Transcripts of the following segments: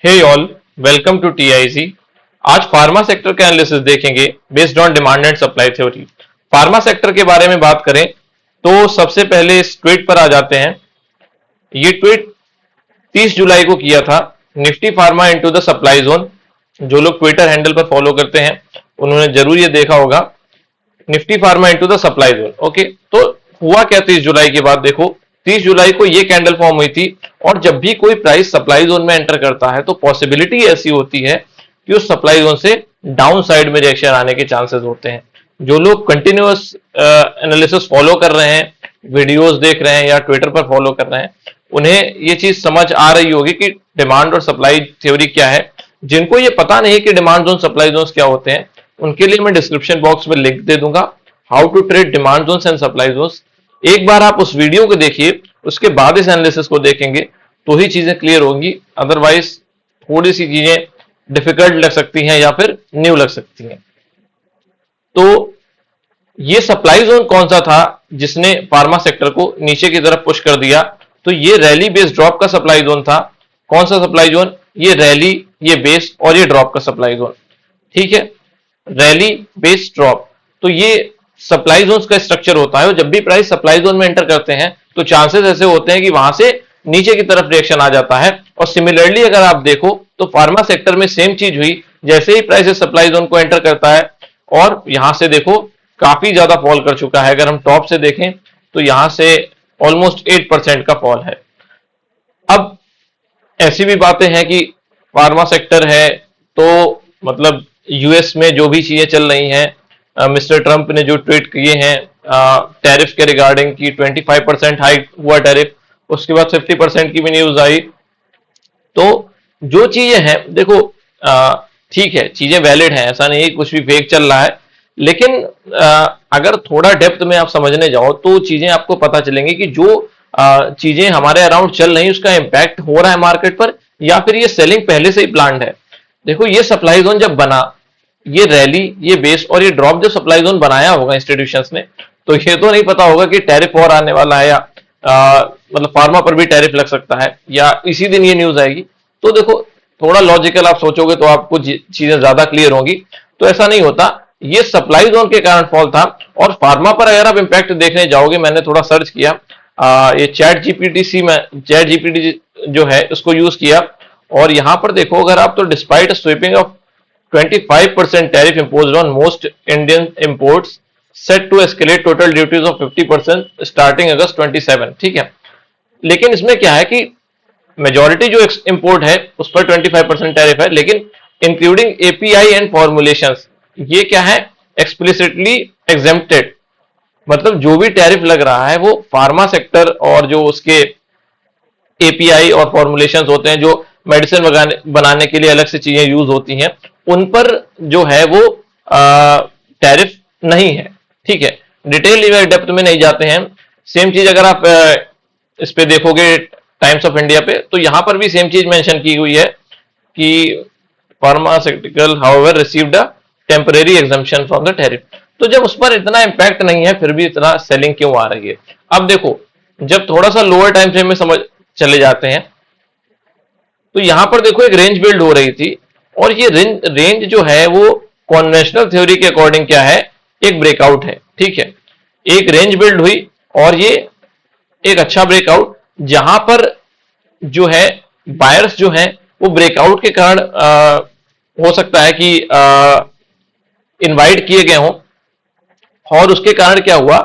Hey all, welcome to TIG. आज pharma sector का analysis देखेंगे based on demand and supply theory. Pharma sector के बारे में बात करें तो सबसे पहले इस ट्वीट पर आ जाते हैं। ये ट्वीट 30 जुलाई को किया था। Nifty pharma into the supply zone. जो लोग ट्विटर हैंडल पर फॉलो करते हैं उन्होंने जरूर ये देखा होगा, Nifty pharma into the supply zone. Okay, तो हुआ क्या 30 जुलाई के बाद? देखो, 30 जुलाई को ये कैंडल फॉर्म हुई थी और जब भी कोई प्राइस सप्लाई जोन में एंटर करता है तो पॉसिबिलिटी ऐसी होती है कि उस सप्लाई जोन से डाउन साइड में रिएक्शन आने के चांसेस होते हैं। जो लोग कंटिन्यूअस एनालिसिस फॉलो कर रहे हैं, वीडियोस देख रहे हैं या ट्विटर पर फॉलो कर रहे हैं, उन्हें ये चीज समझ आ रही होगी कि डिमांड और सप्लाई थ्योरी क्या है। जिनको ये पता नहीं कि डिमांड जोन सप्लाई जोन क्या होते हैं, उनके लिए मैं डिस्क्रिप्शन बॉक्स में लिंक दे दूंगा, how to trade demand zone and supply zone. एक बार आप उस वीडियो को देखिए, उसके बाद इस एनालिसिस को देखेंगे तो ही चीजें क्लियर होंगी। अदरवाइज थोड़ी सी चीजें डिफिकल्ट लग सकती हैं या फिर न्यू लग सकती हैं। तो ये सप्लाई जोन कौन सा था जिसने फार्मा सेक्टर को नीचे की तरफ पुश कर दिया? तो ये रैली बेस ड्रॉप का सप्लाई जोन था। कौन सा सप्लाई जोन? ये रैली, ये बेस और ये ड्रॉप का सप्लाई जोन। ठीक है, रैली बेस ड्रॉप। तो ये सप्लाई जोन का स्ट्रक्चर होता है और जब भी प्राइस सप्लाई जोन में एंटर करते हैं तो चांसेस ऐसे होते हैं कि वहां से नीचे की तरफ रिएक्शन आ जाता है। और सिमिलरली अगर आप देखो तो फार्मा सेक्टर में सेम चीज हुई। जैसे ही प्राइस सप्लाई जोन को एंटर करता है और यहां से देखो काफी ज्यादा फॉल कर चुका है। अगर हम टॉप से देखें तो यहां से ऑलमोस्ट 8% का फॉल है। अब ऐसी भी बातें हैं कि फार्मा सेक्टर है तो मतलब यूएस में जो भी चीजें चल रही हैं, मिस्टर ट्रंप ने जो ट्वीट किए हैं टैरिफ के रिगार्डिंग की 25% हाइक हुआ टैरिफ, उसके बाद 50% की भी न्यूज आई। तो जो चीजें हैं देखो, ठीक है, चीजें वैलिड हैं, ऐसा नहीं कुछ भी फेक चल रहा है। लेकिन अगर थोड़ा डेप्थ में आप समझने जाओ तो चीजें आपको पता चलेंगी कि जो चीजें हमारे अराउंड चल रही, उसका इंपैक्ट हो रहा है मार्केट पर या फिर ये सेलिंग पहले से ही प्लान्ड है। देखो, ये सप्लाई जोन जब बना, ये रैली, ये बेस और ये ड्रॉप जो सप्लाई जोन बनाया होगा इंस्टीट्यूशंस ने, तो ये तो नहीं पता होगा कि टैरिफ और आने वाला है या मतलब फार्मा पर भी टैरिफ लग सकता है या इसी दिन ये न्यूज आएगी। तो देखो, थोड़ा लॉजिकल आप सोचोगे तो आपको चीजें ज्यादा क्लियर होंगी। तो ऐसा नहीं होता, ये सप्लाई जोन के कारण फॉल था। और फार्मा पर अगर आप इंपैक्ट देखने जाओगे, मैंने थोड़ा सर्च किया, ये चैट जीपीटी जो है उसको यूज किया और यहां पर देखो अगर आप, तो despite sweeping of 25% tariff imposed on most Indian imports set to escalate total duties of 50% starting अगस्त 27। ठीक है, लेकिन इसमें क्या है कि मेजॉरिटी जो इंपोर्ट है उस पर 25% टैरिफ है, लेकिन इंक्लूडिंग एपीआई एंड फॉर्मुलेशंस, ये क्या है? Explicitly exempted. मतलब जो भी टैरिफ लग रहा है वो फार्मा सेक्टर और जो उसके एपीआई और फॉर्मुलेशंस होते हैं, जो मेडिसिन बनाने के लिए अलग से चीजें यूज होती हैं, उन पर जो है वो टैरिफ नहीं है। ठीक है, डिटेल डेप्थ में नहीं जाते हैं। सेम चीज अगर आप इस पे देखोगे टाइम्स ऑफ इंडिया पे, तो यहां पर भी सेम चीज मेंशन की हुई है कि pharmaceutical however received a temporary exemption from the tariff. तो जब उस पर इतना इंपैक्ट नहीं है फिर भी इतना सेलिंग क्यों आ रही है? अब देखो, जब थोड़ा सा लोअर टाइम फ्रेम में समझ चले जाते हैं तो यहां पर देखो एक रेंज बिल्ड हो रही थी और ये रेंज जो है वो कॉन्वेंशनल थ्योरी के अकॉर्डिंग क्या है? एक ब्रेकआउट है। ठीक है, एक रेंज बिल्ड हुई और ये एक अच्छा ब्रेकआउट, जहां पर जो है बायर्स जो है वो ब्रेकआउट के कारण हो सकता है कि इनवाइट किए गए हों। और उसके कारण क्या हुआ,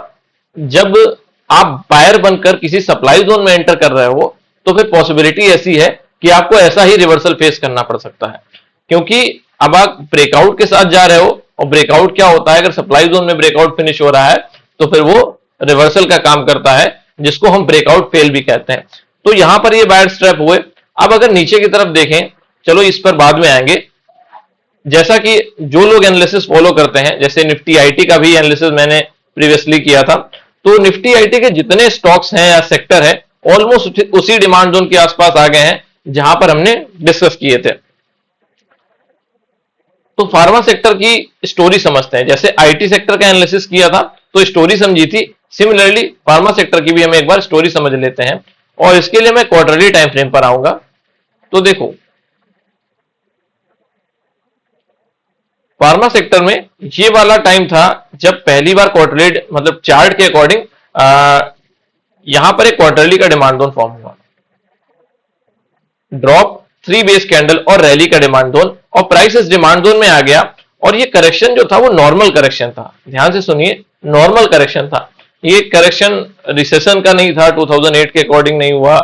जब आप बायर बनकर किसी सप्लाई जोन में एंटर कर रहे हो तो फिर पॉसिबिलिटी ऐसी है कि आपको ऐसा ही रिवर्सल फेस करना पड़ सकता है। क्योंकि अब आप ब्रेकआउट के साथ जा रहे हो और ब्रेकआउट क्या होता है, अगर सप्लाई जोन में ब्रेकआउट फिनिश हो रहा है तो फिर वो रिवर्सल का काम करता है, जिसको हम ब्रेकआउट फेल भी कहते हैं। तो यहां पर ये बायर स्ट्रैप हुए। अब अगर नीचे की तरफ देखें, चलो इस पर बाद में आएंगे, जैसा कि जो लोग एनालिसिस फॉलो करते हैं, जैसे निफ्टी आईटी का भी एनालिसिस मैंने प्रीवियसली किया था, तो निफ्टी आईटी के जितने स्टॉक्स हैं या सेक्टर है ऑलमोस्ट उसी डिमांड जोन के आसपास आ गए हैं जहां पर हमने डिस्कस किए थे। तो फार्मा सेक्टर की स्टोरी समझते हैं। जैसे आईटी सेक्टर का एनालिसिस किया था तो स्टोरी समझी थी, सिमिलरली फार्मा सेक्टर की भी हम एक बार स्टोरी समझ लेते हैं और इसके लिए मैं क्वार्टरली टाइम फ्रेम पर आऊंगा। तो देखो, फार्मा सेक्टर में ये वाला टाइम था जब पहली बार क्वार्टरली मतलब चार्ट के अकॉर्डिंग यहां पर एक क्वार्टरली का डिमांड जोन फॉर्म हुआ, ड्रॉप, 3 बेस कैंडल और रैली का डिमांड जोन, और प्राइस इस डिमांड जोन में आ गया। और ये करेक्शन जो था वो नॉर्मल करेक्शन था, ध्यान से सुनिए, नॉर्मल करेक्शन था। ये करेक्शन रिसेशन का नहीं था, 2008 के अकॉर्डिंग नहीं हुआ,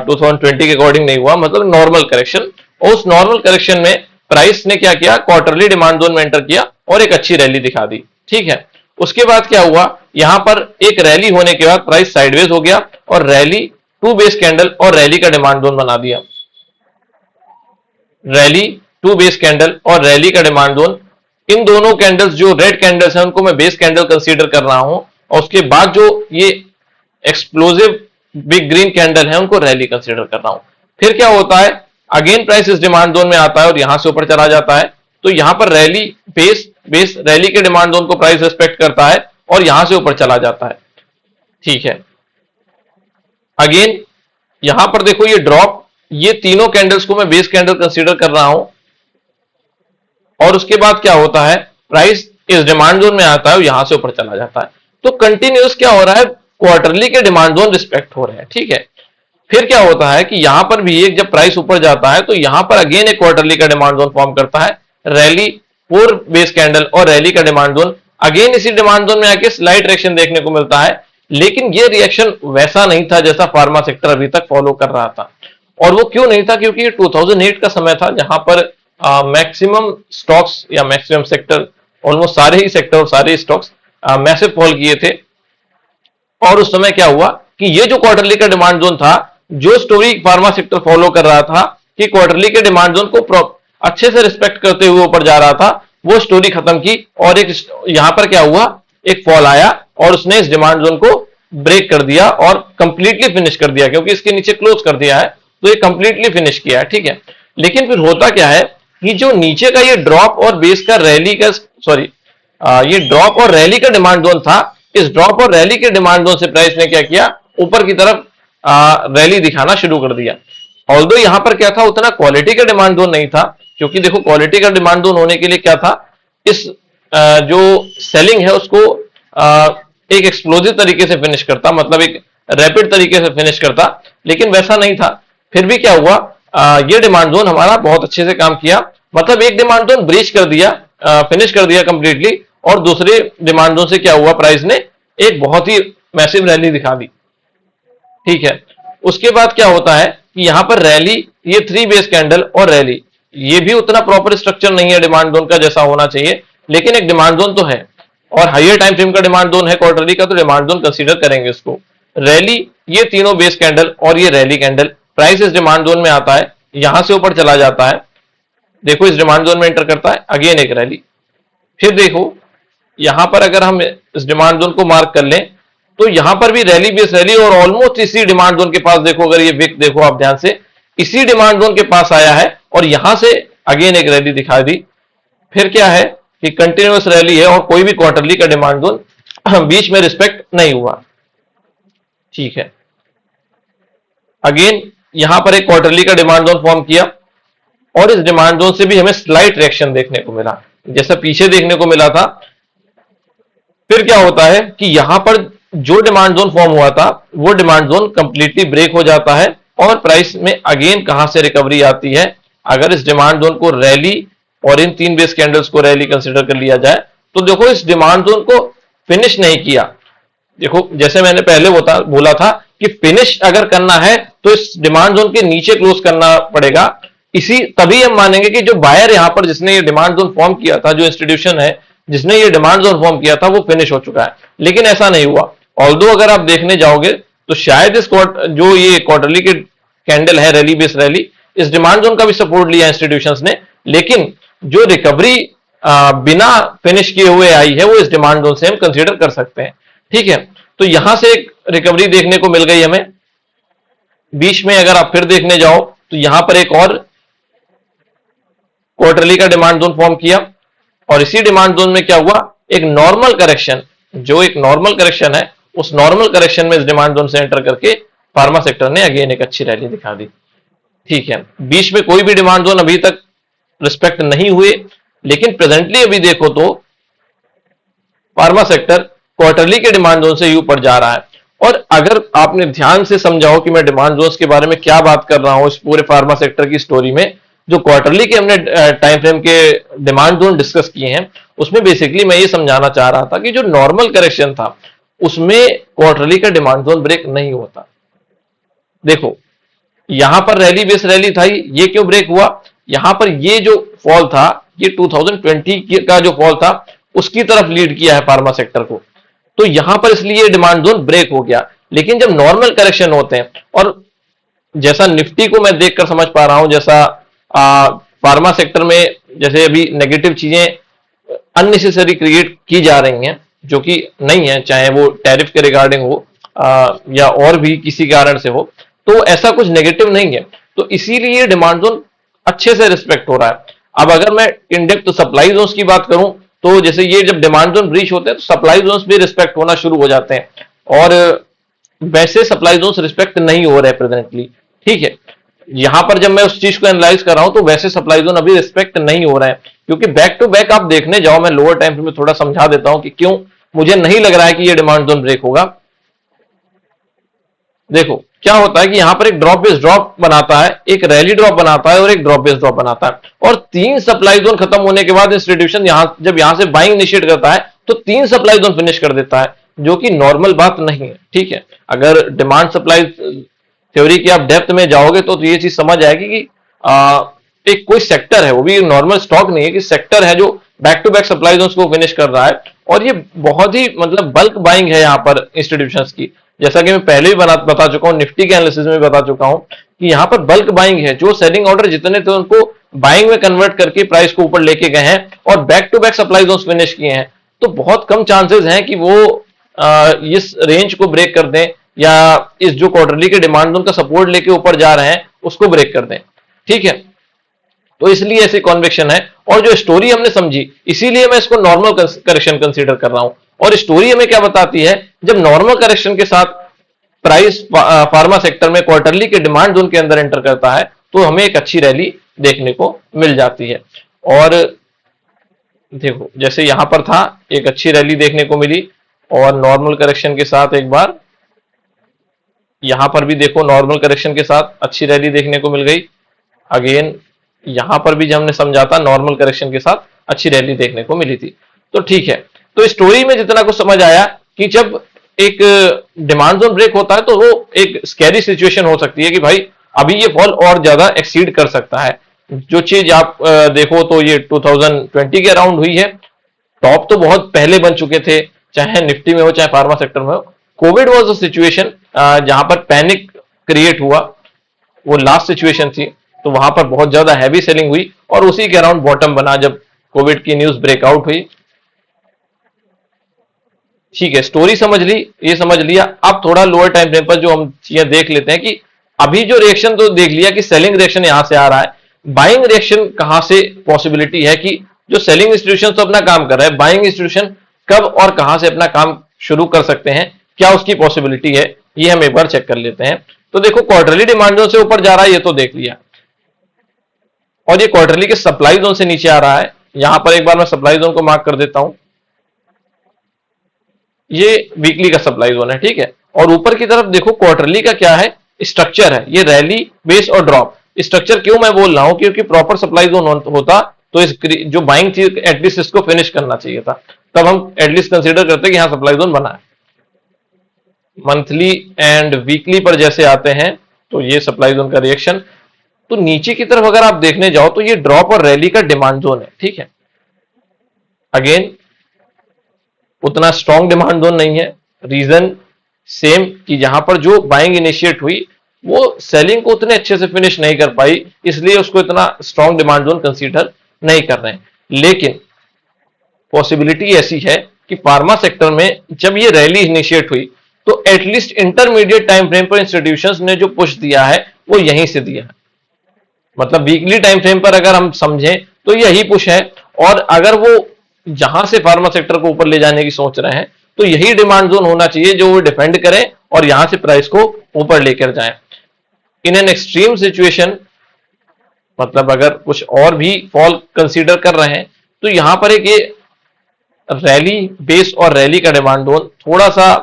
2020 के अकॉर्डिंग नहीं हुआ, मतलब नॉर्मल करेक्शन। और उस नॉर्मल करेक्शन में प्राइस ने क्या किया, क्वार्टरली डिमांड जोन में एंटर किया और एक अच्छी रैली दिखा दी, ठीक है। उसके बाद क्या हुआ, यहां पर एक रैली होने के बाद प्राइस साइडवेज हो गया और रैली, 2 बेस कैंडल और रैली का डिमांड जोन बना दिया। रैली, 2 बेस कैंडल और रैली का डिमांड जोन, इन दोनों कैंडल्स जो रेड कैंडल्स हैं उनको मैं बेस कैंडल कंसीडर कर रहा हूं, और उसके बाद जो ये एक्सप्लोसिव बिग ग्रीन कैंडल है उनको रैली कंसीडर कर रहा हूं। फिर क्या होता है, अगेन प्राइस इस डिमांड जोन में आता है और यहां से ऊपर चला जाता है, तो यहां पर रैली, बेस बेस रैली के डिमांड जोन को प्राइस रिस्पेक्ट करता है और यहां से ऊपर चला जाता है, ठीक है। अगेन यहां पर देखो ये ड्रॉप, ये तीनों कैंडल्स को मैं बेस कैंडल कंसीडर कर रहा हूं, और उसके बाद क्या होता है, प्राइस इस डिमांड जोन में आता है और यहां से ऊपर चला जाता है। तो कंटिन्यूस क्या हो रहा है, क्वार्टरली के डिमांड जोन रिस्पेक्ट हो रहे हैं, ठीक है। फिर क्या होता है कि यहां पर भी एक जब प्राइस ऊपर जाता है तो यहां पर अगेन एक क्वार्टरली का डिमांड जोन फॉर्म करता है, रैली, 4 बेस कैंडल और रैली का डिमांड जोन, अगेन इसी डिमांड जोन में आके स्लाइड रिएक्शन देखने को मिलता है। लेकिन ये रिएक्शन वैसा नहीं था जैसा फार्मा सेक्टर अभी तक फॉलो कर रहा था। और वो क्यों नहीं था, क्योंकि 2008 का समय था जहां पर मैक्सिमम स्टॉक्स या मैक्सिमम सेक्टर, ऑलमोस्ट सारे ही सेक्टर और सारे स्टॉक्स मैसिव फॉल किए थे। और उस समय क्या हुआ कि ये जो क्वार्टरली का डिमांड जोन था, जो स्टोरी फार्मा सेक्टर फॉलो कर रहा था कि क्वार्टरली के डिमांड जोन को अच्छे से रिस्पेक्ट करते हुए ऊपर जा रहा था, वो स्टोरी खत्म की और एक यहां पर क्या हुआ, एक फॉल आया और उसने इस डिमांड जोन को ब्रेक कर दिया और कंप्लीटली फिनिश कर दिया, क्योंकि इसके नीचे क्लोज कर दिया है तो ये कंप्लीटली फिनिश किया है, ठीक है। लेकिन फिर होता क्या है कि जो नीचे का ये ड्रॉप और बेस का रैली का, सॉरी, ये ड्रॉप और रैली का डिमांड जोन था, इस ड्रॉप और रैली के डिमांड जोन से प्राइस ने क्या किया, ऊपर की तरफ रैली दिखाना शुरू कर दिया। ऑल्दो यहां पर क्या था, उतना क्वालिटी का डिमांड जोन नहीं था, क्योंकि देखो क्वालिटी का डिमांड जोन होने के लिए क्या था, इस जो सेलिंग है उसको एक एक्सप्लोजिव तरीके से फिनिश करता, मतलब एक रैपिड तरीके से फिनिश करता, लेकिन वैसा नहीं था। फिर भी क्या हुआ, ये डिमांड जोन हमारा बहुत अच्छे से काम किया, मतलब एक डिमांड जोन ब्रीच कर दिया, फिनिश कर दिया कंप्लीटली, और दूसरे डिमांड जोन से क्या हुआ, प्राइस ने एक बहुत ही मैसिव रैली दिखा दी, ठीक है। उसके बाद क्या होता है कि यहां पर रैली, ये 3 बेस कैंडल और रैली, ये भी उतना प्रॉपर स्ट्रक्चर नहीं है डिमांड जोन का जैसा होना चाहिए, लेकिन एक डिमांड जोन तो है और हाइयर टाइम फ्रेम का डिमांड जोन है क्वार्टरली का, तो डिमांड जोन कंसीडर करेंगे इसको। रैली, ये तीनों बेस कैंडल और ये रैली कैंडल, प्राइस इस डिमांड जोन में आता है, यहां से ऊपर चला जाता है, देखो इस डिमांड जोन में एंटर करता है, अगेन एक रैली। फिर देखो यहां पर अगर हम इस डिमांड जोन को मार्क कर लें तो यहां पर भी रैली बेस रैली, और ऑलमोस्ट इसी डिमांड जोन के पास देखो, अगर ये विक देखो आप ध्यान से, इसी डिमांड जोन के पास आया है और यहां से अगेन एक रैली दिखा दी। फिर क्या है कि कंटिन्यूअस रैली है और कोई भी क्वार्टरली का डिमांड जोन बीच में रिस्पेक्ट नहीं हुआ, ठीक है। अगेन यहां पर एक क्वार्टरली का डिमांड जोन फॉर्म किया और इस डिमांड जोन से भी हमें स्लाइट रिएक्शन देखने को मिला, जैसा पीछे देखने को मिला था। फिर क्या होता है कि यहां पर जो डिमांड जोन फॉर्म हुआ था वो डिमांड जोन कंप्लीटली ब्रेक हो जाता है और प्राइस में अगेन कहां से रिकवरी आती है, अगर इस डिमांड जोन को रैली और इन 3 बेस कैंडल्स को रैली कंसीडर कर लिया जाए तो देखो इस डिमांड जोन को फिनिश नहीं किया। देखो जैसे मैंने पहले बोला था कि फिनिश अगर करना है तो इस डिमांड जोन के नीचे क्लोज करना पड़ेगा, इसी तभी हम मानेंगे कि जो बायर यहां पर जिसने ये डिमांड जोन फॉर्म किया था, जो इंस्टीट्यूशन है जिसने ये डिमांड जोन फॉर्म किया था, वो फिनिश हो चुका है। लेकिन ऐसा नहीं हुआ, ऑल्दो अगर आप देखने जाओगे तो शायद इस जो ये क्वार्टरली के कैंडल है रैली बेस रैली, इस डिमांड जोन का भी सपोर्ट लिया इंस्टीट्यूशंस ने, लेकिन जो रिकवरी बिना फिनिश किए हुए आई है वो इस डिमांड जोन से हम कंसीडर कर सकते हैं, ठीक है। तो यहां से एक रिकवरी देखने को मिल गई हमें। बीच में अगर आप फिर देखने जाओ तो यहां पर एक और क्वार्टरली का डिमांड जोन फॉर्म किया और इसी डिमांड जोन में क्या हुआ, एक नॉर्मल करेक्शन, जो एक नॉर्मल करेक्शन है उस नॉर्मल करेक्शन में इस डिमांड जोन से एंटर करके फार्मा सेक्टर ने अगेन एक अच्छी रैली दिखा दी, ठीक है। बीच में कोई भी डिमांड जोन अभी तक रिस्पेक्ट नहीं हुए, लेकिन प्रेजेंटली अभी देखो तो फार्मा सेक्टर क्वार्टरली के डिमांड जोन से ऊपर जा रहा है। और अगर आपने ध्यान से समझाओ कि मैं डिमांड जोन्स के बारे में क्या बात कर रहा हूं इस पूरे फार्मा सेक्टर की स्टोरी में, जो क्वार्टरली के हमने टाइम फ्रेम के डिमांड जोन डिस्कस किए हैं, उसमें बेसिकली मैं ये समझाना चाह रहा था कि जो नॉर्मल करेक्शन था उसमें क्वार्टरली का डिमांड जोन ब्रेक नहीं होता। देखो, यहां पर रैली बेस रैली था, ये क्यों ब्रेक हुआ? यहां पर ये जो फॉल था, ये 2020 का जो फॉल था उसकी तरफ लीड किया है फार्मा सेक्टर को, तो यहां पर इसलिए डिमांड जोन ब्रेक हो गया। लेकिन जब नॉर्मल करेक्शन होते हैं, और जैसा निफ्टी को मैं देखकर समझ पा रहा हूं, जैसा फार्मा सेक्टर में जैसे अभी नेगेटिव चीजें अननेसेसरी क्रिएट की जा रही हैं, जो कि नहीं है, चाहे वो टैरिफ के रिगार्डिंग हो या और भी किसी कारण से हो, तो ऐसा कुछ नेगेटिव नहीं है। तो इसीलिए डिमांड जोन अच्छे से रिस्पेक्ट हो रहा है। अब अगर मैं इनडेप्थ सप्लाई जोन्स की बात करूं, तो जैसे ये जब डिमांड जोन ब्रीच होते हैं तो सप्लाई जोन्स भी रिस्पेक्ट होना शुरू हो जाते हैं, और वैसे सप्लाई जोन्स रिस्पेक्ट नहीं हो रहे प्रेजेंटली। ठीक है, यहां पर जब मैं उस चीज को एनालाइज कर रहा हूं तो वैसे सप्लाई जोन अभी रिस्पेक्ट नहीं हो रहे हैं, क्योंकि बैक टू बैक आप देखने जाओ, मैं लोअर टाइम में थोड़ा समझा देता हूं कि क्यों मुझे नहीं लग रहा है कि ये डिमांड जोन ब्रेक होगा। देखो क्या होता है कि यहां पर एक ड्रॉप बेस ड्रॉप बनाता है, एक रैली ड्रॉप बनाता है और एक ड्रॉप बेस ड्रॉप बनाता है, और तीन सप्लाई जोन खत्म होने के बाद इंस्टीट्यूशन जब यहां से बाइंग इनिशिएट करता है तो तीन सप्लाई जोन फिनिश कर देता है, जो कि नॉर्मल बात नहीं है। ठीक है, अगर डिमांड सप्लाई थ्योरी की आप डेप्थ में जाओगे तो ये चीज समझ आएगी कि एक कोई सेक्टर है, वो भी नॉर्मल स्टॉक नहीं है, कि सेक्टर है जो back to back supply zones को फिनिश कर रहा है, और ये बहुत ही मतलब बल्क बाइंग है यहाँ पर इंस्टीट्यूशंस की। जैसा कि मैं पहले भी बता चुका हूँ, निफ्टी के एनालिसिस में बता चुका हूँ कि यहाँ पर बल्क बाइंग है, जो सेलिंग ऑर्डर जितने थे उनको बाइंग में कन्वर्ट करके प्राइस को ऊपर लेके गए हैं और back to back supply zones finish किए हैं। तो बहुत कम चांसेस हैं कि वो इस रेंज को ब्रेक कर दें, या इस जो क्वार्टरली के डिमांड जोन का सपोर्ट लेके ऊपर जा रहे हैं उसको ब्रेक कर दें। ठीक है, तो इसलिए ऐसी कॉन्वेक्शन है, और जो स्टोरी हमने समझी इसीलिए मैं इसको नॉर्मल करेक्शन कंसीडर कर रहा हूं। और स्टोरी हमें क्या बताती है, जब नॉर्मल करेक्शन के साथ प्राइस फार्मा सेक्टर में क्वार्टरली के डिमांड जोन के अंदर एंटर करता है तो हमें एक अच्छी रैली देखने को मिल जाती है। और देखो जैसे यहां पर था, एक अच्छी रैली देखने को मिली, और नॉर्मल करेक्शन के साथ एक बार यहां पर भी देखो नॉर्मल करेक्शन के साथ अच्छी रैली देखने को मिल गई। अगेन यहां पर भी जब हमने समझा था नॉर्मल करेक्शन के साथ अच्छी रैली देखने को मिली थी। तो ठीक है, तो स्टोरी में जितना कुछ समझ आया कि जब एक डिमांड जोन ब्रेक होता है तो वो एक स्कैरी सिचुएशन हो सकती है कि भाई अभी ये फॉल और ज्यादा एक्सीड कर सकता है। जो चीज आप देखो तो ये 2020 के अराउंड हुई है, टॉप तो बहुत पहले बन चुके थे, चाहे निफ्टी में हो चाहे फार्मा सेक्टर में हो। कोविड वॉज अ सिचुएशन जहां पर पैनिक क्रिएट हुआ, वो लास्ट सिचुएशन थी, तो वहां पर बहुत ज्यादा हैवी सेलिंग हुई और उसी के अराउंड बॉटम बना जब कोविड की न्यूज ब्रेकआउट हुई। ठीक है, स्टोरी समझ ली, ये समझ लिया। अब थोड़ा लोअर टाइम फ्रेम पर जो हम चीजें देख लेते हैं कि अभी जो रिएक्शन तो देख लिया कि सेलिंग रिएक्शन यहां से आ रहा है, बाइंग रिएक्शन कहां से पॉसिबिलिटी है कि जो सेलिंग इंस्टीट्यूशन तो अपना काम कर रहा है, बाइंग इंस्टीट्यूशन कब और कहां से अपना काम शुरू कर सकते हैं, क्या उसकी पॉसिबिलिटी है, ये हम एक बार चेक कर लेते हैं। तो देखो क्वार्टरली डिमांड जोन से ऊपर जा रहा है, ये तो देख लिया, और ये क्वार्टरली के सप्लाई जोन से नीचे आ रहा है। यहां पर एक बार मैं सप्लाई जोन को मार्क कर देता हूं, ये वीकली का सप्लाई जोन है। ठीक है, और ऊपर की तरफ देखो क्वार्टरली का क्या है, स्ट्रक्चर है, ये रैली बेस और ड्रॉप स्ट्रक्चर। क्यों मैं बोल रहा हूं, क्योंकि प्रॉपर सप्लाई जोन होता तो इस जो बाइंग थी एटलीस्ट इसको फिनिश करना चाहिए था, तब हम एटलीस्ट कंसीडर करते कि यहां सप्लाई जोन बना है। मंथली एंड वीकली पर जैसे आते हैं तो ये सप्लाई जोन का रिएक्शन, तो नीचे की तरफ अगर आप देखने जाओ तो ये ड्रॉप और रैली का डिमांड जोन है। ठीक है, अगेन उतना स्ट्रॉन्ग डिमांड जोन नहीं है, रीजन सेम कि जहां पर जो बाइंग इनिशिएट हुई वो सेलिंग को उतने अच्छे से फिनिश नहीं कर पाई, इसलिए उसको इतना स्ट्रॉन्ग डिमांड जोन कंसीडर नहीं कर रहे हैं। लेकिन पॉसिबिलिटी ऐसी है कि फार्मा सेक्टर में जब ये रैली इनिशिएट हुई तो एटलीस्ट इंटरमीडिएट टाइम फ्रेम पर इंस्टीट्यूशंस ने जो पुश दिया है वो यहीं से दिया है। मतलब वीकली टाइम फ्रेम पर अगर हम समझें तो यही पुश है, और अगर वो जहां से फार्मा सेक्टर को ऊपर ले जाने की सोच रहे हैं तो यही डिमांड जोन होना चाहिए जो वो डिफेंड करें और यहां से प्राइस को ऊपर लेकर जाएं। इन एन एक्सट्रीम सिचुएशन, मतलब अगर कुछ और भी फॉल कंसीडर कर रहे हैं तो यहां पर एक ये रैली बेस और रैली का डिमांड जोन थोड़ा सा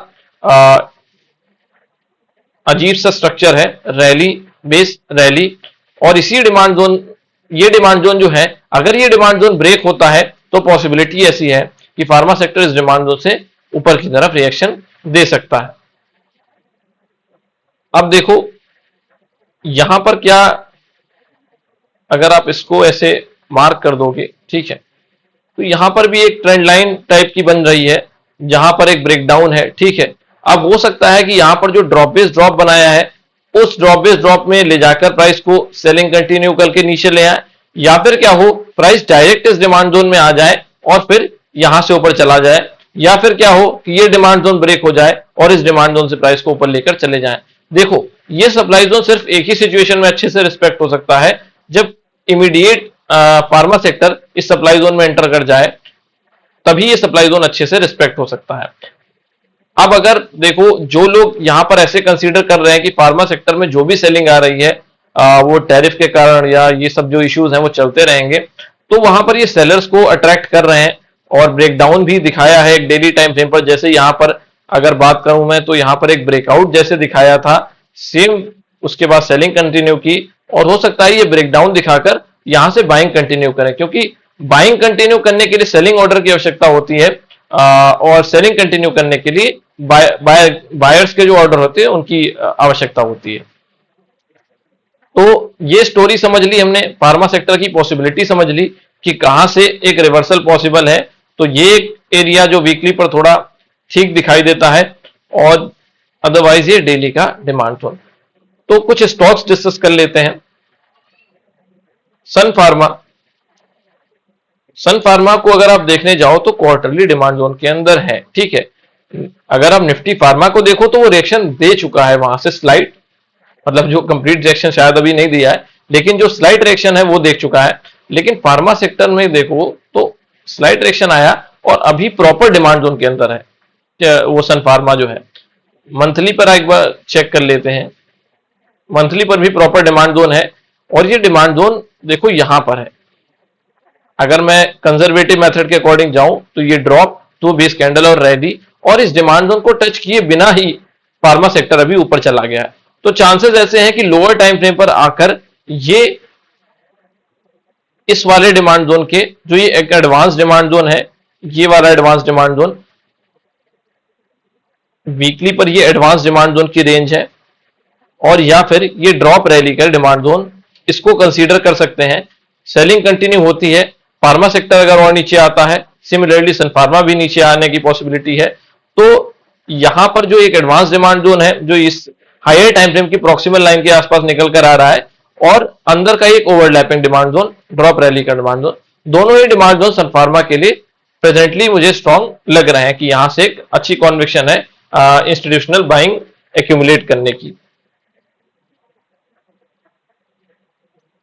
अजीब सा स्ट्रक्चर है, रैली बेस रैली, और इसी डिमांड जोन, ये डिमांड जोन जो है, अगर ये डिमांड जोन ब्रेक होता है तो पॉसिबिलिटी ऐसी है कि फार्मा सेक्टर इस डिमांड जोन से ऊपर की तरफ रिएक्शन दे सकता है। अब देखो यहां पर क्या, अगर आप इसको ऐसे मार्क कर दोगे, ठीक है, तो यहां पर भी एक ट्रेंड लाइन टाइप की बन रही है जहां पर एक ब्रेकडाउन है, ठीक है। अब हो सकता है कि यहां पर जो ड्रॉप बेस ड्रॉप बनाया है उस ड्रॉप बेस ड्रॉप में ले जाकर प्राइस को सेलिंग कंटिन्यू करके नीचे ले आए, या फिर क्या हो प्राइस डायरेक्ट इस डिमांड जोन में आ जाए और फिर यहां से ऊपर चला जाए, या फिर क्या हो कि ये डिमांड जोन ब्रेक हो जाए और इस डिमांड जोन से प्राइस को ऊपर लेकर चले जाए। देखो ये सप्लाई जोन सिर्फ एक ही सिचुएशन में अच्छे से रिस्पेक्ट हो सकता है, जब इमीडिएट फार्मा सेक्टर इस सप्लाई जोन में एंटर कर जाए, तभी ये सप्लाई जोन अच्छे से रिस्पेक्ट हो सकता है। अब अगर देखो जो लोग यहां पर ऐसे कंसीडर कर रहे हैं कि फार्मा सेक्टर में जो भी सेलिंग आ रही है वो टैरिफ के कारण या ये सब जो इश्यूज हैं वो चलते रहेंगे, तो वहां पर ये सेलर्स को अट्रैक्ट कर रहे हैं और ब्रेकडाउन भी दिखाया है एक डेली टाइम फ्रेम पर। जैसे यहां पर अगर बात करूं मैं तो यहां पर एक ब्रेकआउट जैसे दिखाया था, सेम उसके बाद सेलिंग कंटिन्यू की, और हो सकता है ये ब्रेकडाउन दिखाकर यहां से बाइंग कंटिन्यू करें, क्योंकि बाइंग कंटिन्यू करने के लिए सेलिंग ऑर्डर की आवश्यकता होती है और सेलिंग कंटिन्यू करने के लिए बायर्स के जो ऑर्डर होते हैं उनकी आवश्यकता होती है। तो ये स्टोरी समझ ली हमने, फार्मा सेक्टर की पॉसिबिलिटी समझ ली कि कहां से एक रिवर्सल पॉसिबल है। तो ये एक एरिया जो वीकली पर थोड़ा ठीक दिखाई देता है, और अदरवाइज ये डेली का डिमांड जोन। तो कुछ स्टॉक्स डिस्कस कर लेते हैं। सन फार्मा, सन फार्मा को अगर आप देखने जाओ तो क्वार्टरली डिमांड जोन के अंदर है, ठीक है। अगर आप निफ्टी फार्मा को देखो तो वो रिएक्शन दे चुका है वहां से स्लाइड, मतलब जो कंप्लीट रिएक्शन शायद अभी नहीं दिया है, लेकिन जो स्लाइड रिएक्शन है वो देख चुका है। लेकिन फार्मा सेक्टर में देखो तो स्लाइड रिएक्शन आया और अभी प्रॉपर डिमांड जोन के अंदर है वो सन फार्मा जो है। मंथली पर एक बार चेक कर लेते हैं, मंथली पर भी प्रॉपर डिमांड जोन है, और ये डिमांड जोन देखो यहां पर है। अगर मैं कंजर्वेटिव मेथड के अकॉर्डिंग जाऊं तो ये ड्रॉप, तो बेस कैंडल और रैली, और इस डिमांड जोन को टच किए बिना ही फार्मा सेक्टर अभी ऊपर चला गया है। तो चांसेस ऐसे हैं कि लोअर टाइम फ्रेम पर आकर ये इस वाले डिमांड जोन के, जो ये एक एडवांस डिमांड जोन है, ये वाला एडवांस डिमांड जोन, वीकली पर ये एडवांस डिमांड जोन की रेंज है, और या फिर ये ड्रॉप रैली का डिमांड जोन, इसको कंसीडर कर सकते हैं। सेलिंग कंटिन्यू होती है, फार्मा सेक्टर अगर और नीचे आता है, सिमिलरली सन फार्मा भी नीचे आने की पॉसिबिलिटी है। तो यहां पर जो एक एडवांस डिमांड जोन है जो इस हायर टाइम फ्रेम की प्रॉक्सिमल लाइन के आसपास निकल कर आ रहा है, और अंदर का एक overlapping demand zone, drop rally का डिमांड जोन, दोनों ही डिमांड जोन सन फार्मा के लिए प्रेजेंटली मुझे स्ट्रॉन्ग लग रहे हैं कि यहां से एक अच्छी कॉन्विक्शन है इंस्टीट्यूशनल बाइंग एक्यूमुलेट करने की।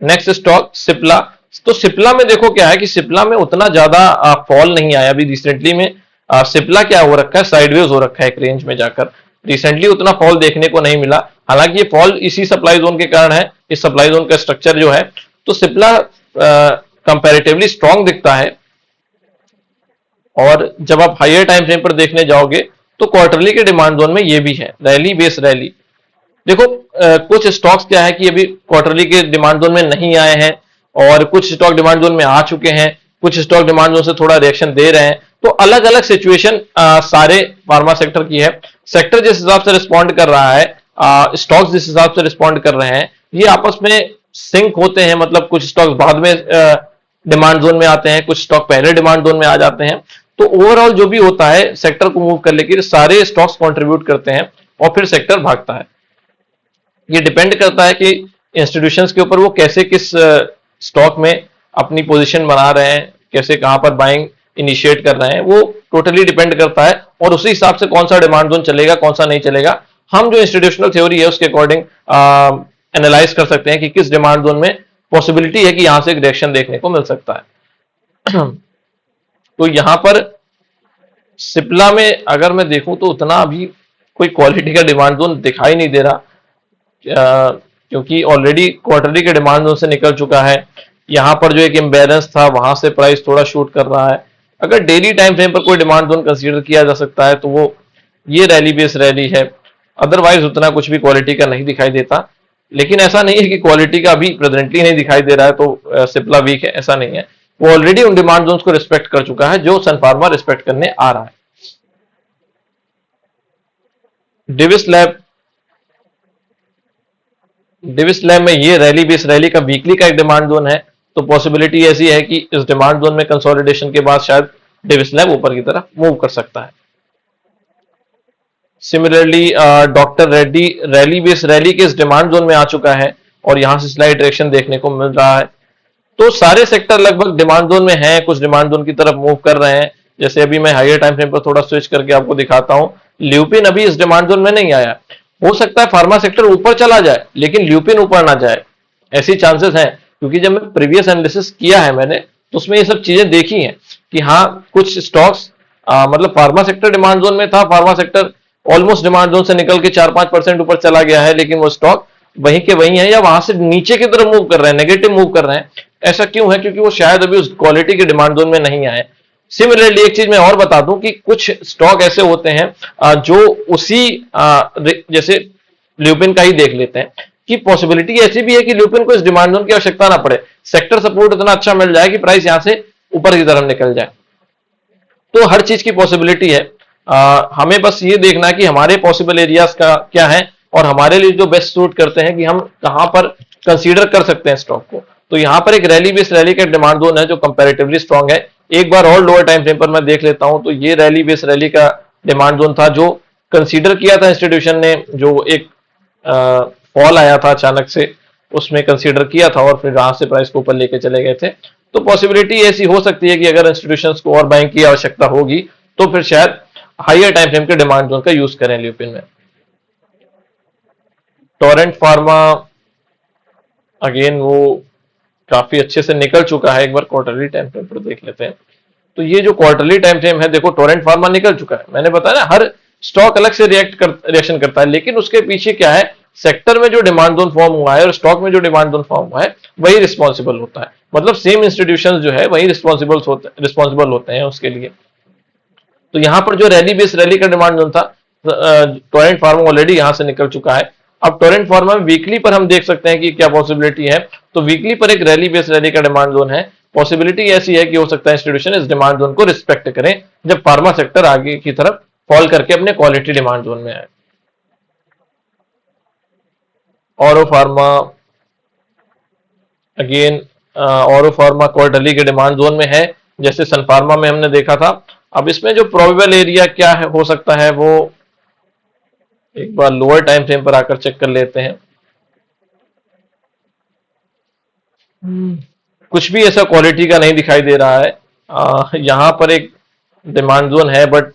Next stock Cipla. तो सिप्ला में देखो क्या है कि सिप्ला में उतना ज्यादा फॉल नहीं आया अभी रिसेंटली में। सिप्ला क्या हो रखा है, साइडवेज हो रखा है एक रेंज में जाकर, रिसेंटली उतना फॉल देखने को नहीं मिला। हालांकि ये फॉल इसी सप्लाई जोन के कारण है, इस सप्लाई जोन का स्ट्रक्चर जो है। तो सिप्ला कंपैरेटिवली स्ट्रांग दिखता है, और जब आप हायर टाइम फ्रेम पर देखने जाओगे तो क्वार्टरली के डिमांड जोन में ये भी है, रैली बेस रैली। देखो कुछ स्टॉक्स क्या है कि अभी क्वार्टरली के डिमांड जोन में नहीं आए हैं, और कुछ स्टॉक डिमांड जोन में आ चुके हैं, कुछ स्टॉक डिमांड जोन से थोड़ा रिएक्शन दे रहे हैं। तो अलग अलग सिचुएशन सारे फार्मा सेक्टर की है। सेक्टर जिस हिसाब से रिस्पॉन्ड कर रहा है, स्टॉक्स जिस हिसाब से रिस्पॉन्ड कर रहे हैं, ये आपस में सिंक होते हैं। मतलब कुछ स्टॉक्स बाद में डिमांड जोन में आते हैं, कुछ स्टॉक पहले डिमांड जोन में आ जाते हैं। तो ओवरऑल जो भी होता है सेक्टर को मूव करने के लिए सारे स्टॉक्स कंट्रीब्यूट करते हैं और फिर सेक्टर भागता है। ये डिपेंड करता है कि इंस्टीट्यूशंस के ऊपर वो कैसे किस स्टॉक में अपनी पोजीशन बना रहे हैं, कैसे कहां पर बाइंग इनिशिएट कर रहे हैं, वो टोटली डिपेंड करता है। और उसी हिसाब से कौन सा डिमांड जोन चलेगा, कौन सा नहीं चलेगा, हम जो इंस्टीट्यूशनल थ्योरी है उसके अकॉर्डिंग एनालाइज कर सकते हैं कि किस डिमांड जोन में पॉसिबिलिटी है कि यहां से एक रिएक्शन देखने को मिल सकता है। तो यहां पर सिप्ला में अगर मैं देखूं तो उतना अभी कोई क्वालिटी का डिमांड जोन दिखाई नहीं दे रहा, क्योंकि ऑलरेडी क्वार्टरली के डिमांड जोन से निकल चुका है। यहाँ पर जो एक इम्बैलेंस था वहां से प्राइस थोड़ा शूट कर रहा है। अगर डेली टाइम फ्रेम पर कोई डिमांड जोन कंसीडर किया जा सकता है तो वो ये रैली बेस रैली है। अदरवाइज उतना कुछ भी क्वालिटी का नहीं दिखाई देता। लेकिन ऐसा नहीं है कि क्वालिटी का अभी प्रेजेंटली नहीं दिखाई दे रहा है तो सिप्ला वीक है, ऐसा नहीं है। वो ऑलरेडी उन डिमांड जोन्स को रिस्पेक्ट कर चुका है जो सन फार्मा रिस्पेक्ट करने आ रहा है। डिविस लैब डिविस लैब में ये रैली बेस रैली का वीकली का एक डिमांड जोन है। तो पॉसिबिलिटी ऐसी है कि इस डिमांड जोन में कंसोलिडेशन के बाद शायद डिविस लैब ऊपर की तरफ मूव कर सकता है। Similarly doctor Reddy rally base rally के इस डिमांड जोन में आ चुका है और यहां से स्लाइड डायरेक्शन देखने को मिल रहा है। तो सारे सेक्टर लगभग डिमांड जोन में हैं, कुछ डिमांड जोन की तरफ मूव कर रहे हैं। जैसे अभी मैं हायर टाइम फ्रेम पर थोड़ा स्विच करके आपको दिखाता हूं। ल्यूपिन अभी इस डिमांड जोन में नहीं आया। हो सकता है फार्मा सेक्टर ऊपर चला जाए लेकिन ल्यूपिन ऊपर ना जाए, ऐसी चांसेस हैं। क्योंकि जब मैं प्रीवियस एनालिसिस किया है मैंने तो उसमें ये सब चीजें देखी हैं कि हाँ कुछ स्टॉक्स मतलब फार्मा सेक्टर डिमांड जोन में था, pharma sector almost demand zone से निकल के 4-5% ऊपर चला गया है, लेकिन वो स्टॉक वहीं के वहीं है या वहां से नीचे की तरफ मूव कर रहे हैं, नेगेटिव मूव कर रहे हैं। ऐसा क्यों है? क्योंकि वो शायद अभी उस क्वालिटी के डिमांड जोन में नहीं आए। सिमिलरली एक चीज मैं और बता दूं कि कुछ स्टॉक ऐसे होते हैं जो उसी जैसे ल्यूपिन का ही देख लेते हैं कि पॉसिबिलिटी ऐसी भी है कि ल्यूपिन को इस डिमांड जोन की आवश्यकता ना पड़े, सेक्टर सपोर्ट इतना अच्छा मिल जाए कि प्राइस यहां से ऊपर की तरफ निकल जाए। तो हर चीज की पॉसिबिलिटी है। हमें बस ये देखना है कि हमारे पॉसिबल एरियाज का क्या है और हमारे लिए जो बेस्ट सूट करते हैं कि हम कहां पर कंसीडर कर सकते हैं स्टॉक को। तो यहां पर एक रैली बेस रैली का डिमांड जोन है जो कंपैरेटिवली स्ट्रांग है। एक बार और लोअर टाइम फ्रेम पर मैं देख लेता हूं तो ये रैली बेस रैली का डिमांड जोन था जो कंसीडर किया था इंस्टीट्यूशन ने, जो एक फॉल आया था अचानक से, उसमें कंसीडर किया था और फिर वहां से प्राइस को ऊपर लेके चले गए थे। तो पॉसिबिलिटी ऐसी हो सकती है कि अगर इंस्टीट्यूशंस को और बाइंग की आवश्यकता होगी तो फिर शायद हायर टाइम फ्रेम के डिमांड जोन का यूज करें ल्यूपिन में। टोरेंट फार्मा अगेन वो काफी अच्छे से निकल चुका है। एक बार क्वार्टरली टाइम फ्रेम पर देख लेते हैं। तो ये जो क्वार्टरली टाइम फ्रेम है, देखो टोरेंट फार्मा निकल चुका है। मैंने बताया ना हर स्टॉक अलग से रिएक्शन करता है, लेकिन उसके पीछे क्या है, सेक्टर में जो डिमांड जोन फॉर्म हुआ है और स्टॉक में जो डिमांड जोन फॉर्म हुआ है वही रिस्पॉन्सिबल होता है। मतलब सेम इंस्टीट्यूशन जो है वही रिस्पॉन्सिबल होते हैं उसके लिए। तो यहां पर जो रैली बेस रैली का डिमांड जोन था, टोरेंट फार्मा ऑलरेडी यहां से निकल चुका है। अब टोरेंट फार्मा में वीकली पर हम देख सकते हैं कि क्या पॉसिबिलिटी है। तो वीकली पर एक रैली बेस रैली का डिमांड जोन है। पॉसिबिलिटी ऐसी है कि हो सकता है इंस्टीट्यूशन इस डिमांड जोन को रिस्पेक्ट करें जब फार्मा सेक्टर आगे की तरफ फॉल करके अपने क्वालिटी डिमांड जोन में आए। औरो फार्मा अगेन औरो फार्मा क्वार्टरली के डिमांड जोन में है, जैसे सन फार्मा में हमने देखा था। अब इसमें जो प्रोबेबल एरिया क्या है हो सकता है वो एक बार लोअर टाइम फ्रेम पर आकर चेक कर लेते हैं। कुछ भी ऐसा क्वालिटी का नहीं दिखाई दे रहा है। यहां पर एक डिमांड जोन है but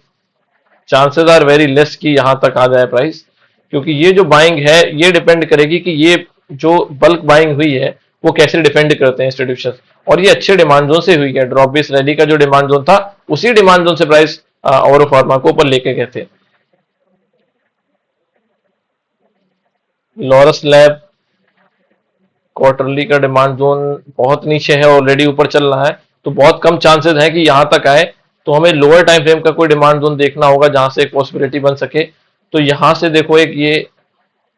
chances are very less कि यहां तक आ जाए प्राइस, क्योंकि ये जो बाइंग है ये डिपेंड करेगी कि ये जो बल्क बाइंग हुई है वो कैसे डिफेंड करते हैं इंस्टीट्यूशन। और ये अच्छे डिमांड जोन से हुई है। ड्रॉप बेस रैली का जो डिमांड जोन था उसी डिमांड जोन से प्राइस और फार्मा को ऊपर लेके गए थे। लॉरस लैब क्वार्टरली का डिमांड जोन बहुत नीचे है, ऑलरेडी ऊपर चल रहा है, तो बहुत कम चांसेस है कि यहां तक आए। तो हमें लोअर टाइम फ्रेम का कोई डिमांड जोन देखना होगा जहां से एक पॉसिबिलिटी बन सके। तो यहां से देखो एक ये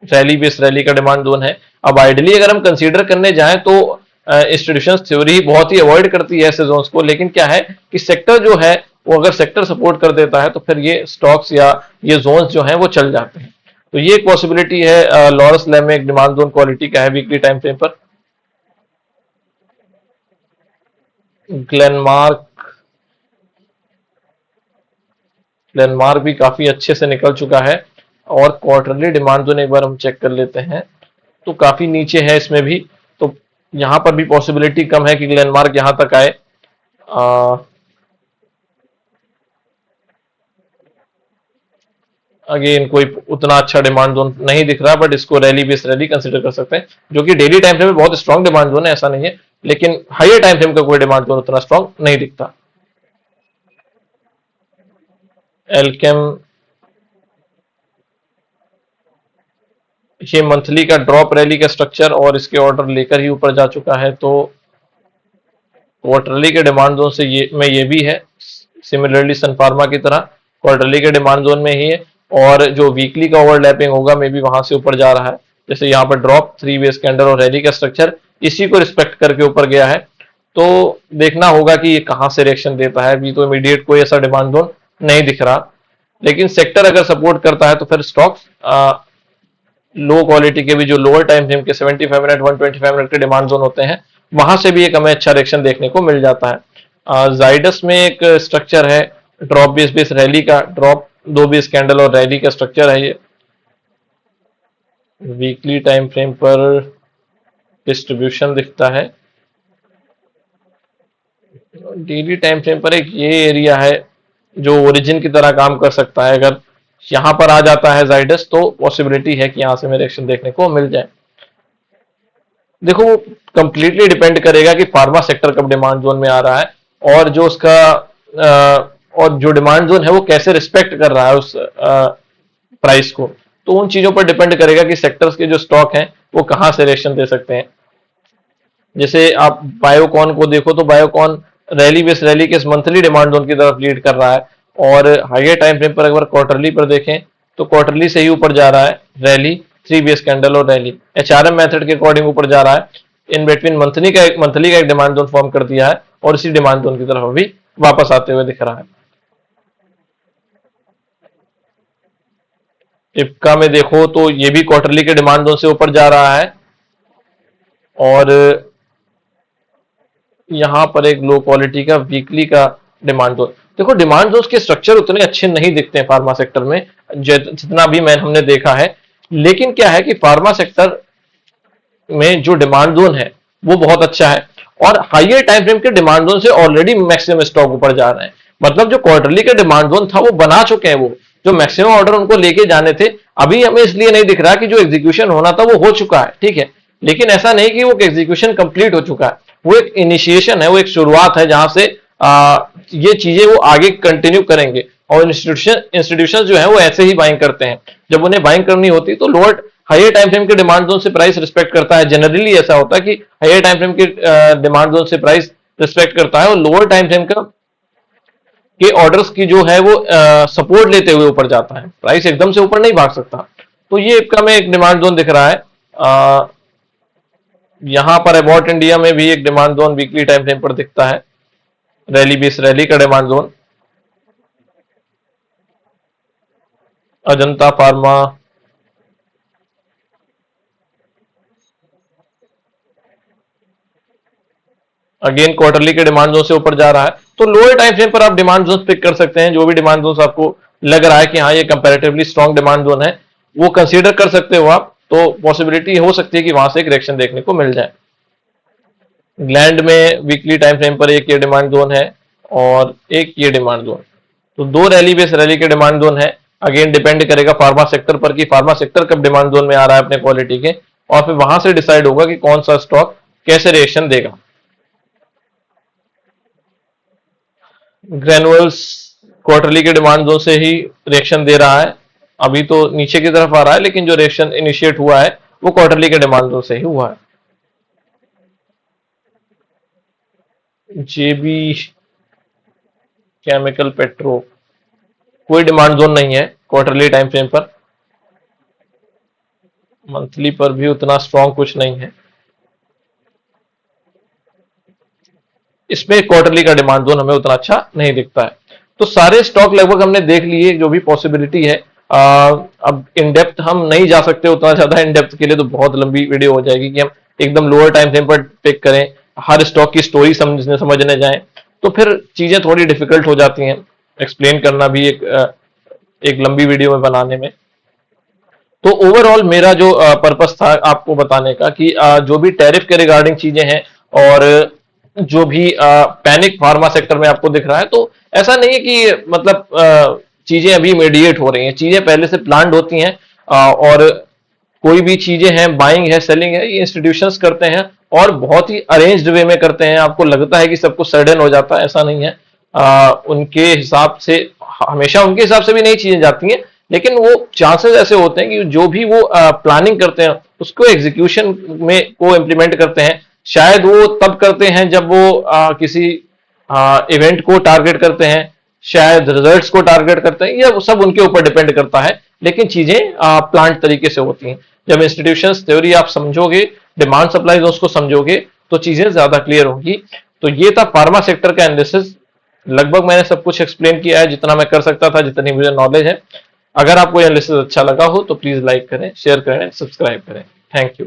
रैली बेस रैली का डिमांड जोन है। अब आइडली अगर हम कंसीडर करने जाएं तो इंस्टीट्यूशन थ्योरी बहुत ही अवॉइड करती है ऐसे जोन्स को, लेकिन क्या है कि सेक्टर जो है वो अगर सेक्टर सपोर्ट कर देता है तो फिर ये स्टॉक्स या ये जोन्स जो हैं वो चल जाते हैं। तो ये एक पॉसिबिलिटी है। लॉरस लैब में एक डिमांड जोन क्वालिटी का है वीकली टाइम फ्रेम पर। ग्लेनमार्क ग्लेनमार्क भी काफी अच्छे से निकल चुका है और क्वार्टरली डिमांड जोन एक बार हम चेक कर लेते हैं तो काफी नीचे है इसमें भी। तो यहां पर भी पॉसिबिलिटी कम है कि ग्लेनमार्क यहां तक आए। अगेन कोई उतना अच्छा डिमांड जोन नहीं दिख रहा, बट इसको रैली बेस रैली कंसीडर कर सकते हैं, जो कि डेली टाइम फ्रेम में बहुत स्ट्रॉन्ग डिमांड जोन है, ऐसा नहीं है। लेकिन हायर टाइम फ्रेम का कोई डिमांड जोन उतना स्ट्रॉन्ग नहीं दिखता। एल्केम ये मंथली का ड्रॉप रैली का स्ट्रक्चर और इसके ऑर्डर लेकर ही ऊपर जा चुका है। तो क्वार्टरली के डिमांड जोन से ये भी है, सिमिलरली सन फार्मा की तरह क्वार्टरली के डिमांड जोन में ही है, और जो वीकली का ओवरलैपिंग होगा मे बी वहां से ऊपर जा रहा है। जैसे यहाँ पर ड्रॉप, 3 बेस कैंडल और रैली का स्ट्रक्चर इसी को रिस्पेक्ट करके ऊपर गया है, तो देखना होगा कि ये कहां से रिएक्शन देता है। अभी तो इमीडिएट कोई ऐसा डिमांड जोन नहीं दिख रहा, लेकिन सेक्टर अगर सपोर्ट करता है तो फिर स्टॉक्स लो क्वालिटी के भी जो लोअर टाइम फ्रेम के 75 मिनट 125 मिनट के डिमांड जोन होते हैं, वहां से भी एक हमें अच्छा रिएक्शन देखने को मिल जाता है। जाइडस में एक स्ट्रक्चर है ड्रॉप बेस बेस रैली का, ड्रॉप 2 बेस कैंडल और रैली का स्ट्रक्चर है ये। वीकली टाइम फ्रेम पर डिस्ट्रीब्यूशन दिखता है, डेली टाइम फ्रेम पर एक ये एरिया है जो ओरिजिन की तरह काम कर सकता है। अगर यहां पर आ जाता है जाइडस तो पॉसिबिलिटी है कि यहां से मेरे एक्शन देखने को मिल जाए। देखो वो कंप्लीटली डिपेंड करेगा कि फार्मा सेक्टर कब डिमांड जोन में आ रहा है, और जो उसका और जो डिमांड जोन है वो कैसे रिस्पेक्ट कर रहा है उस प्राइस को। तो उन चीजों पर डिपेंड करेगा कि सेक्टर्स के जो स्टॉक हैं वो कहां से रिएक्शन दे सकते हैं। जैसे आप बायोकॉन को देखो तो बायोकॉन रैली बेस रैली के मंथली डिमांड जोन की तरफ लीड कर रहा है, और हाइयर टाइम फ्रेम पर अगर क्वार्टरली पर देखें तो क्वार्टरली से ही ऊपर जा रहा है, रैली 3 बेस कैंडल और रैली एचआरएम मेथड के अकॉर्डिंग ऊपर जा रहा है। इन बिटवीन मंथली का एक डिमांड जोन फॉर्म कर दिया है, और इसी डिमांड जोन की तरफ अभी वापस आते हुए दिख रहा है। इफ्का में देखो तो ये भी क्वार्टरली के डिमांड जोन से ऊपर जा रहा है, और यहां पर एक लो क्वालिटी का वीकली का डिमांड जोन। देखो डिमांड जोन के स्ट्रक्चर उतने अच्छे नहीं दिखते हैं फार्मा सेक्टर में जितना भी हमने देखा है, लेकिन क्या है कि फार्मा सेक्टर में जो डिमांड जोन है वो बहुत अच्छा है, और हाइयर टाइम फ्रेम के डिमांड जोन से ऑलरेडी मैक्सिमम स्टॉक ऊपर जा रहे हैं। मतलब जो क्वार्टरली का डिमांड जोन था वो बना चुके हैं, वो जो मैक्सिमम ऑर्डर उनको लेके जाने थे अभी हमें इसलिए नहीं दिख रहा कि जो एग्जीक्यूशन होना था वो हो चुका है, ठीक है, लेकिन ऐसा नहीं कि वो एग्जीक्यूशन कंप्लीट हो चुका है। वो एक इनिशिएशन है, वो एक शुरुआत है जहां से ये चीजें वो आगे कंटिन्यू करेंगे। और इंस्टीट्यूशन जो है वो ऐसे ही बाइंग करते हैं, जब उन्हें बाइंग करनी होती तो लोअर हाइयर टाइम फ्रेम के डिमांड जोन से प्राइस रिस्पेक्ट करता है। जनरली ऐसा होता है कि हाइयर टाइम फ्रेम के डिमांड जोन से प्राइस रिस्पेक्ट करता है, और लोअर टाइम फ्रेम का के ऑर्डर्स की जो है वो सपोर्ट लेते हुए ऊपर जाता है, प्राइस एकदम से ऊपर नहीं भाग सकता। तो ये इफ्का में एक डिमांड जोन दिख रहा है। यहां पर अबाउट इंडिया में भी एक demand zone weekly time frame पर दिखता है, रैली बेस रैली का demand zone. Ajanta pharma, again quarterly के डिमांड जोन से ऊपर जा रहा है, तो लोअर टाइम फ्रेम पर आप डिमांड जोन पिक कर सकते हैं। जो भी डिमांड जोन आपको लग रहा है कि हाँ ये कंपैरेटिवली स्ट्रॉन्ग डिमांड जोन है, वो कंसीडर कर सकते हो आप। तो पॉसिबिलिटी हो सकती है कि वहां से एक रिएक्शन देखने को मिल जाए। ग्लैंड में वीकली टाइम फ्रेम पर एक ये डिमांड जोन है और एक ये डिमांड जोन, तो दो रैली बेस रैली के डिमांड जोन है। अगेन डिपेंड करेगा फार्मा सेक्टर पर कि फार्मा सेक्टर कब डिमांड जोन में आ रहा है अपने क्वालिटी के, और फिर वहां से डिसाइड होगा कि कौन सा स्टॉक कैसे रिएक्शन देगा। ग्रेनुअल्स क्वार्टरली के डिमांड जोन से ही रिएक्शन दे रहा है, अभी तो नीचे की तरफ आ रहा है, लेकिन जो रिएक्शन इनिशिएट हुआ है वो क्वार्टरली के डिमांड जोन से ही हुआ है। जेबी केमिकल पेट्रो कोई डिमांड जोन नहीं है क्वार्टरली टाइम फ्रेम पर, मंथली पर भी उतना स्ट्रॉन्ग कुछ नहीं है। इसमें क्वार्टरली का डिमांड जोन हमें उतना अच्छा नहीं दिखता है। तो सारे स्टॉक लगभग हमने देख लिए जो भी पॉसिबिलिटी है। अब इन डेप्थ हम नहीं जा सकते उतना ज्यादा, इन डेप्थ के लिए तो बहुत लंबी वीडियो हो जाएगी कि हम एकदम लोअर टाइम फ्रेम पर पिक करें, हर स्टॉक की स्टोरी समझने जाएं, तो फिर चीजें थोड़ी डिफिकल्ट हो जाती हैं, एक्सप्लेन करना भी एक लंबी वीडियो में बनाने में। तो ओवरऑल मेरा जो पर्पस था आपको बताने का कि जो भी टैरिफ के रिगार्डिंग चीजें हैं, और जो भी पैनिक फार्मा सेक्टर में आपको दिख रहा है, तो ऐसा नहीं है कि मतलब चीजें अभी इमीडिएट हो रही हैं, चीजें पहले से प्लान्ड होती हैं। और कोई भी चीजें हैं, बाइंग है सेलिंग है, ये इंस्टीट्यूशंस करते हैं और बहुत ही अरेंज्ड वे में करते हैं। आपको लगता है कि सब कुछ सडन हो जाता है, ऐसा नहीं है। उनके हिसाब से हमेशा उनके हिसाब से भी नई चीजें जाती हैं, लेकिन वो चांसेस ऐसे होते हैं कि जो भी वो प्लानिंग करते हैं उसको एग्जीक्यूशन में को इम्प्लीमेंट करते हैं शायद वो तब करते हैं जब वो किसी इवेंट को टारगेट करते हैं, शायद रिजल्ट्स को टारगेट करते हैं, ये सब उनके ऊपर डिपेंड करता है, लेकिन चीजें प्लांट तरीके से होती हैं। जब इंस्टीट्यूशंस थ्योरी आप समझोगे, डिमांड सप्लाई उसको समझोगे, तो चीजें ज्यादा क्लियर होगी। तो ये था फार्मा सेक्टर का एनालिसिस। लगभग मैंने सब कुछ एक्सप्लेन किया है जितना मैं कर सकता था, जितनी मुझे नॉलेज है। अगर आपको एनालिसिस अच्छा लगा हो तो प्लीज लाइक करें, शेयर करें, सब्सक्राइब करें। Thank you.